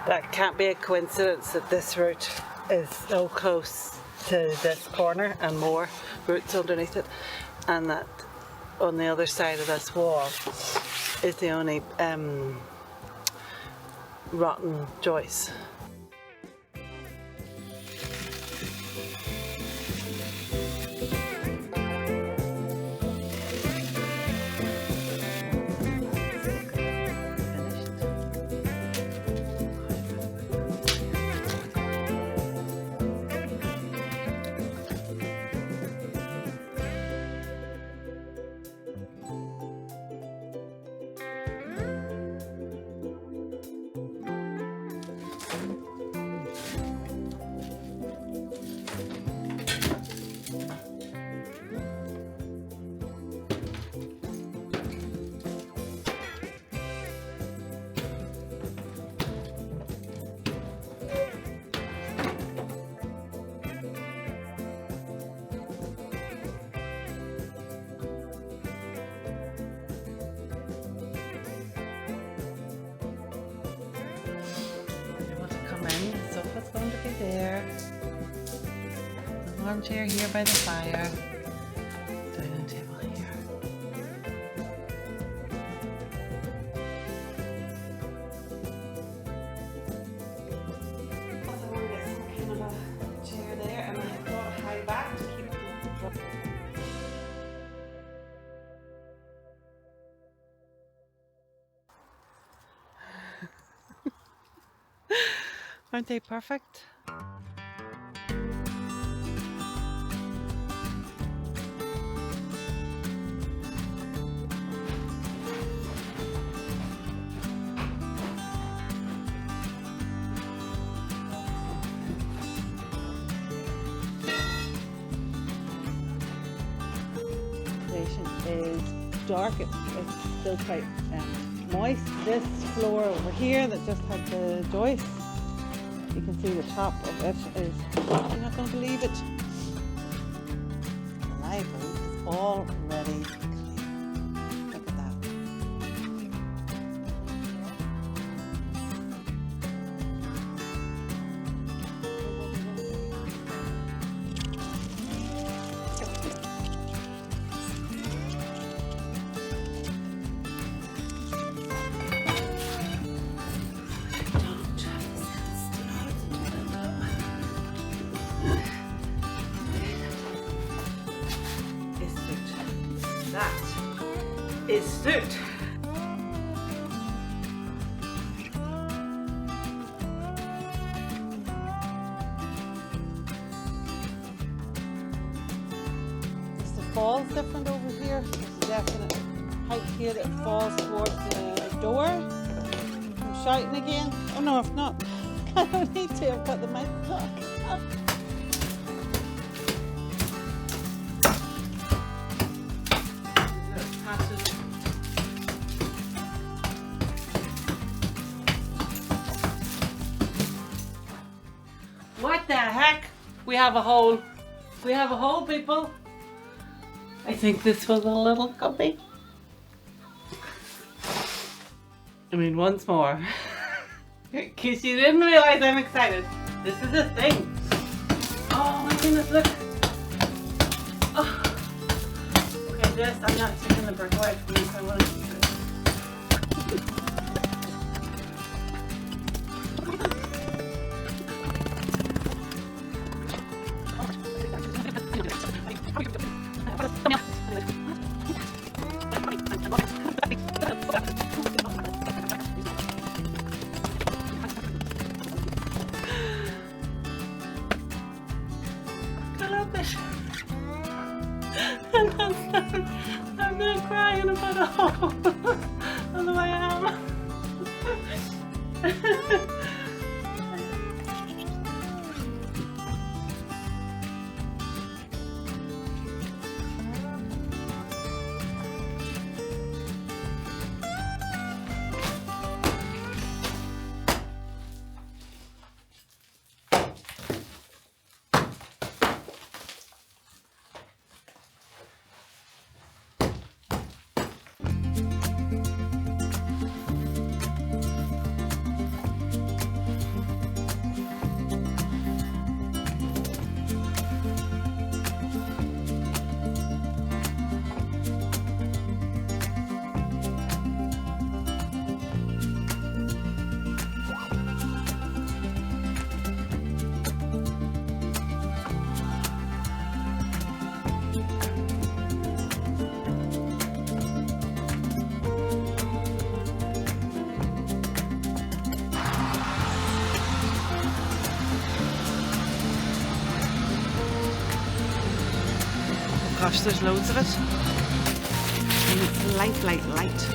That can't be a coincidence that this root is so close to this corner and more roots underneath it, and that on the other side of this wall is the only rotten joist. Sofa's going to be there. The armchair here by the fire. Dining table here. So we're getting some kind of a chair there, and I've got a high back to keep it. Aren't they perfect? Is dark, it's still quite moist. This floor over here that just had the joist, you can see the top of it is, you're not going to believe it, the library is already clean. Look at that. Is soot. Is the falls different over here? There's a definite height here that falls towards the door. I'm shouting again. Oh no, if not, I don't need to. I've got the mic on. What the heck? We have a hole. We have a hole, people. I think this was a little cubby. I mean, once more. In case you didn't realize I'm excited. This is a thing. Oh my goodness, look. Oh. Okay, this, I'm not taking the brick away from you, so I want to keep it. I'm not crying about a hole. Although I am. Gosh, there's loads of it. And it's light, light, light.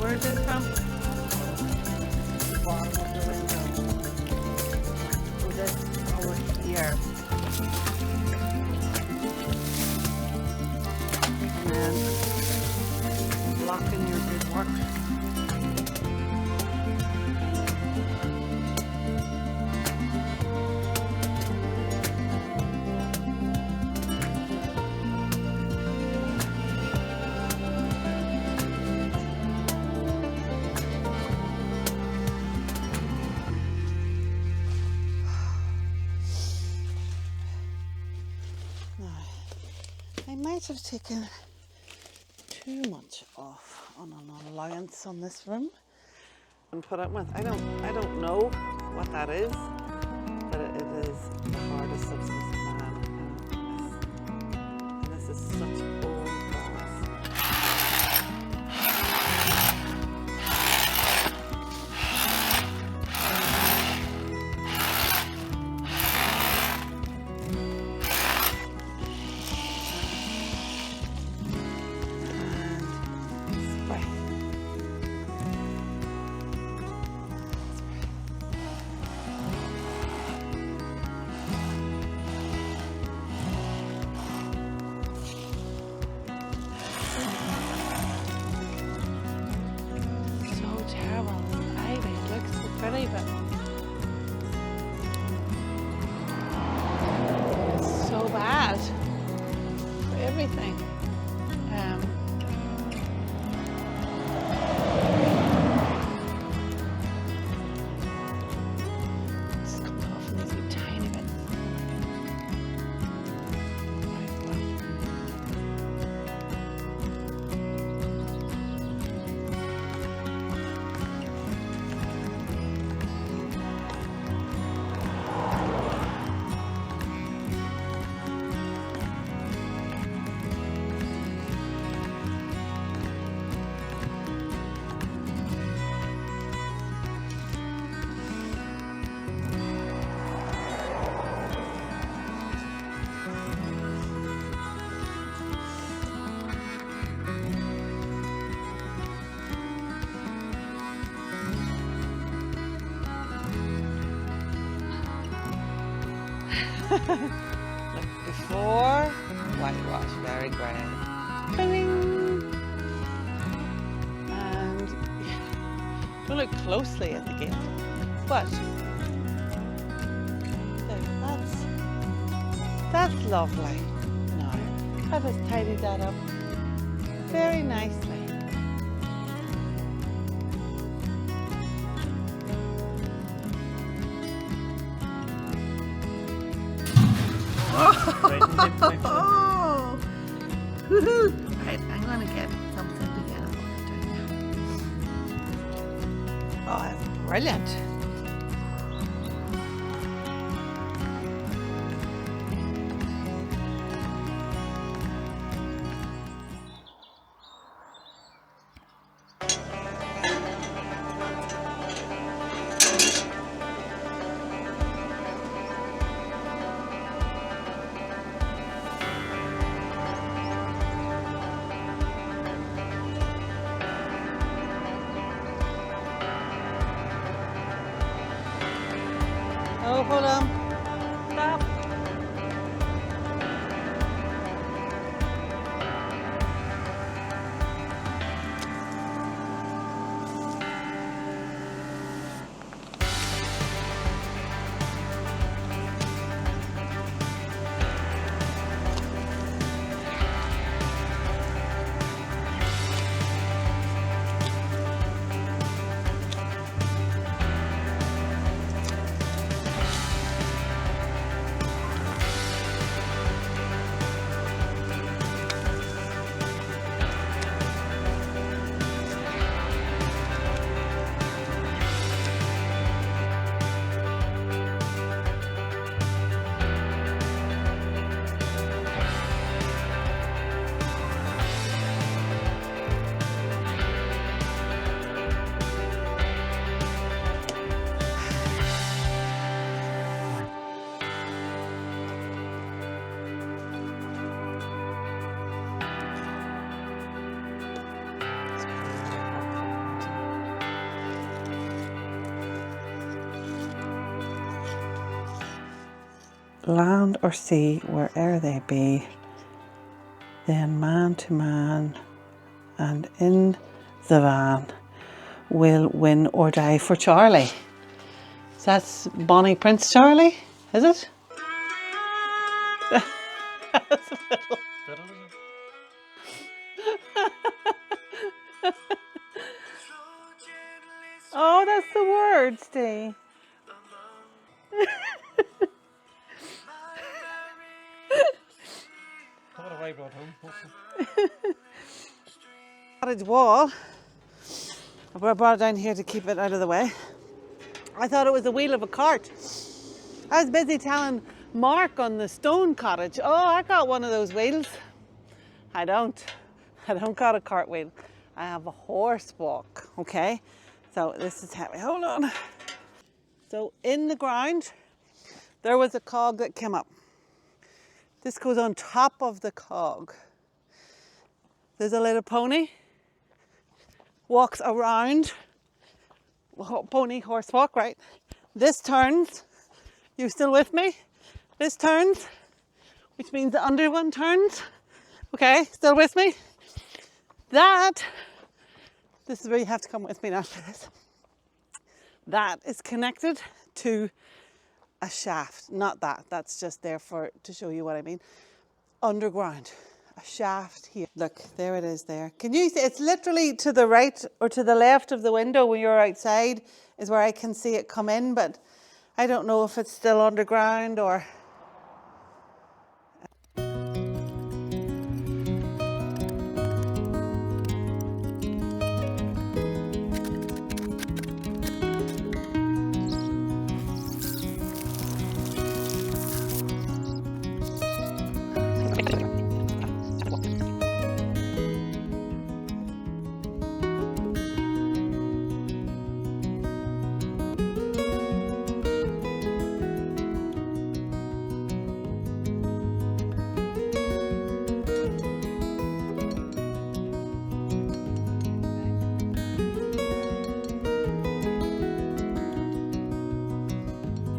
Where is it from? The bottom of the window. Oh, this over here. And then blocking your good work. I might have taken too much off on an allowance on this room and put up with. I don't know what that is, but it is the hardest substance of man. And this is such old glass. Pretty, but it's so bad for everything. It's coming off in these tiny bits. Look, before whitewash, very grey. And don't look closely at the gate, but that's lovely. Now, I've just tidied that up very nicely. Oh, woohoo! Right, I'm gonna get something to get it. Oh, that's brilliant. Oh, hold on. Stop. Land or sea, where'er they be, then man to man and in the van will win or die for Charlie. So that's Bonnie Prince Charlie, is it? That's a little... Oh, that's the word, Steve. Cottage wall. I brought it down here to keep it out of the way. I thought it was the wheel of a cart. I was busy telling Mark on the stone cottage, oh, I got one of those wheels. I don't got a cart wheel. I have a horse walk, okay? So this is heavy, hold on. So in the ground, there was a cog that came up. This goes on top of the cog. There's a little pony, walks around, pony horse walk, right? This turns, you still with me? This turns, which means the under one turns. Okay, still with me? This is where you have to come with me now for this. That is connected to a shaft, not that. That's just there to show you what I mean. Underground, a shaft here. Look, there it is there. Can you see? It's literally to the right or to the left of the window when you're outside is where I can see it come in, but I don't know if it's still underground or...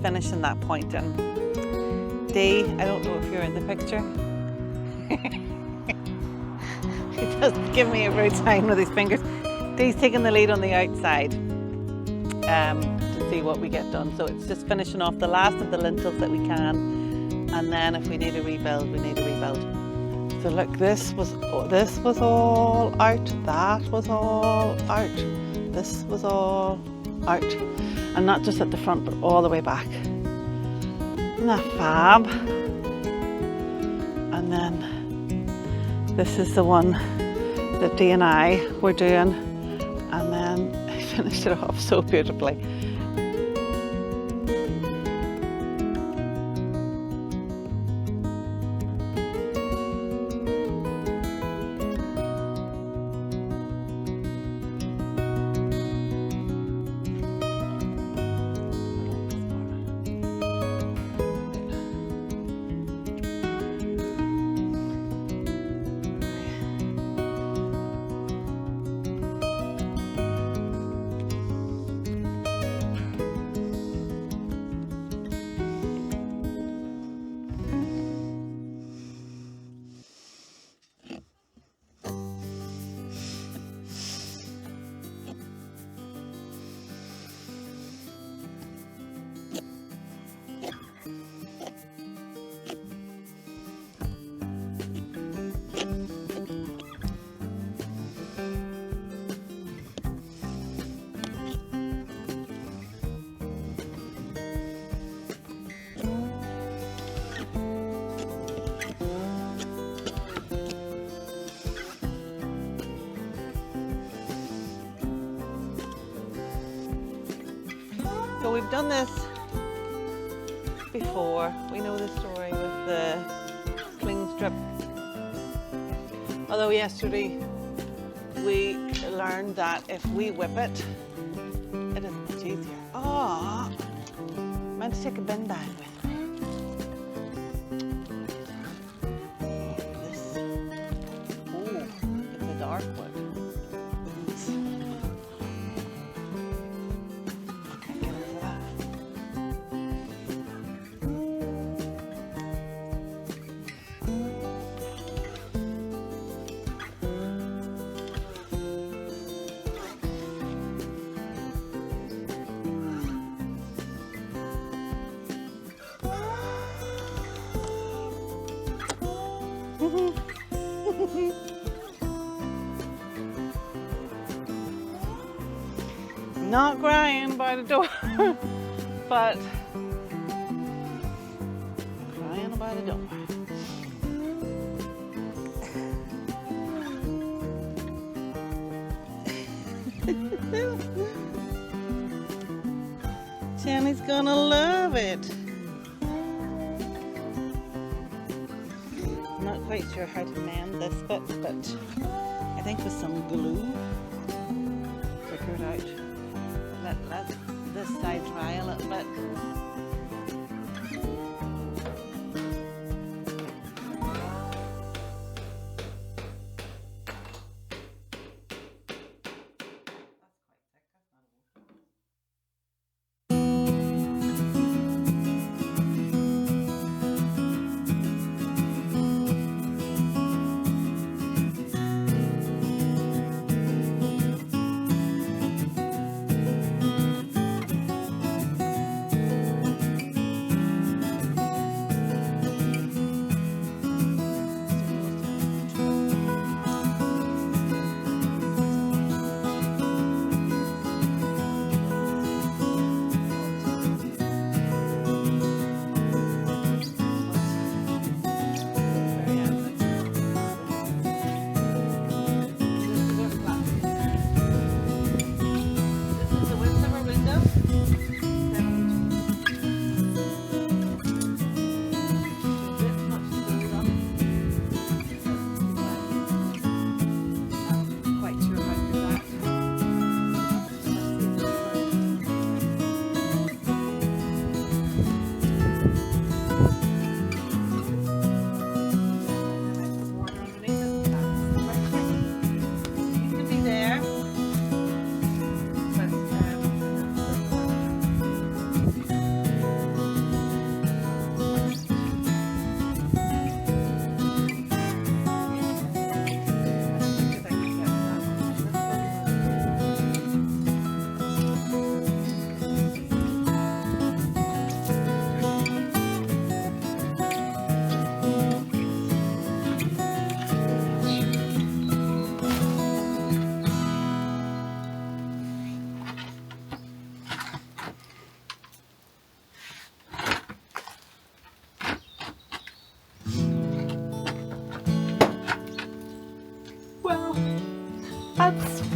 Finishing that point in. Dee, I don't know if you're in the picture. He does give me a great sign with his fingers. Dee's taking the lead on the outside to see what we get done. So it's just finishing off the last of the lintels that we can, and then if we need a rebuild, we need a rebuild. So look, this was all out, that was all out, this was all out, and not just at the front but all the way back. Isn't that fab? And then this is the one that Dee and I were doing, and then I finished it off so beautifully. So we've done this before. We know the story with the cling strip. Although yesterday we learned that if we whip it, it is much easier. Oh, I meant to take a bin bag with me. This, oh, it's a dark wood. Not crying by the door, but crying by the door. Jenny's gonna love it. I'm not quite sure how to mend this bit, but I think with some glue, figure it out. Let this side dry a little bit.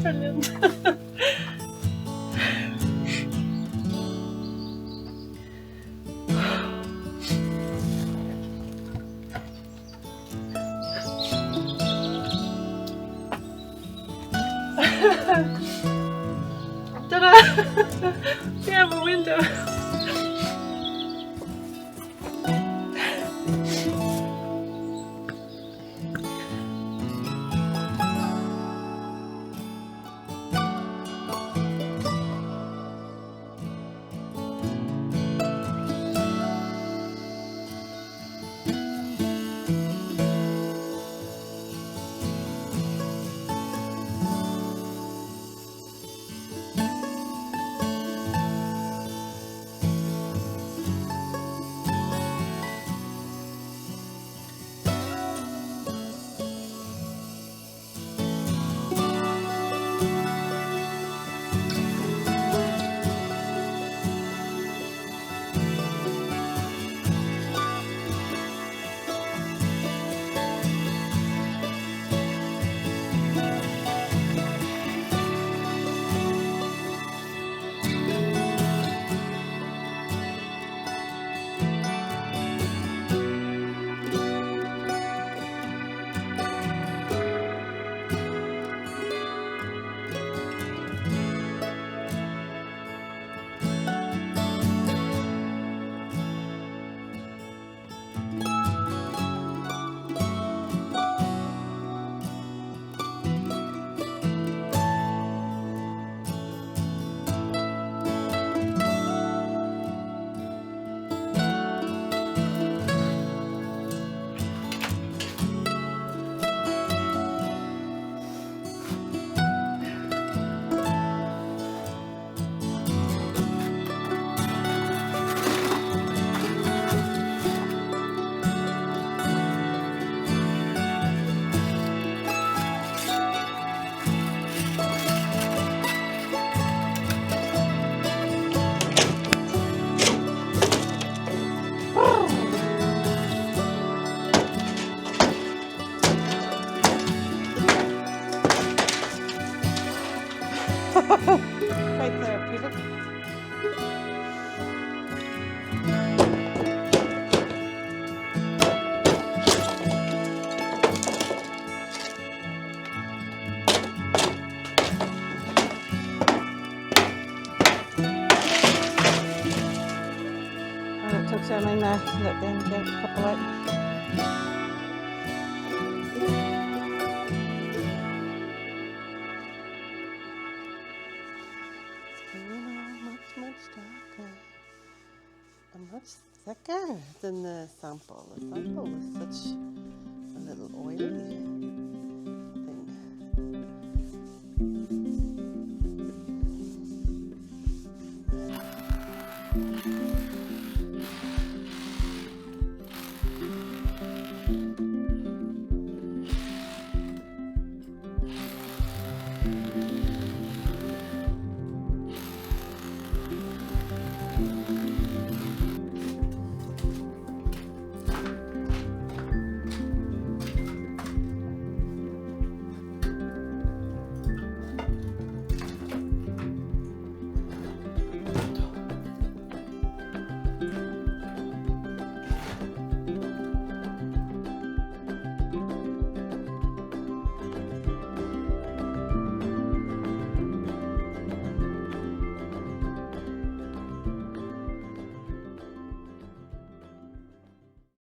Brilliant. Ta-da! We have a window. Quite therapeutic. And it took so many now to let them get a couple out. Much darker and much thicker than the sample. The sample was such a little oily.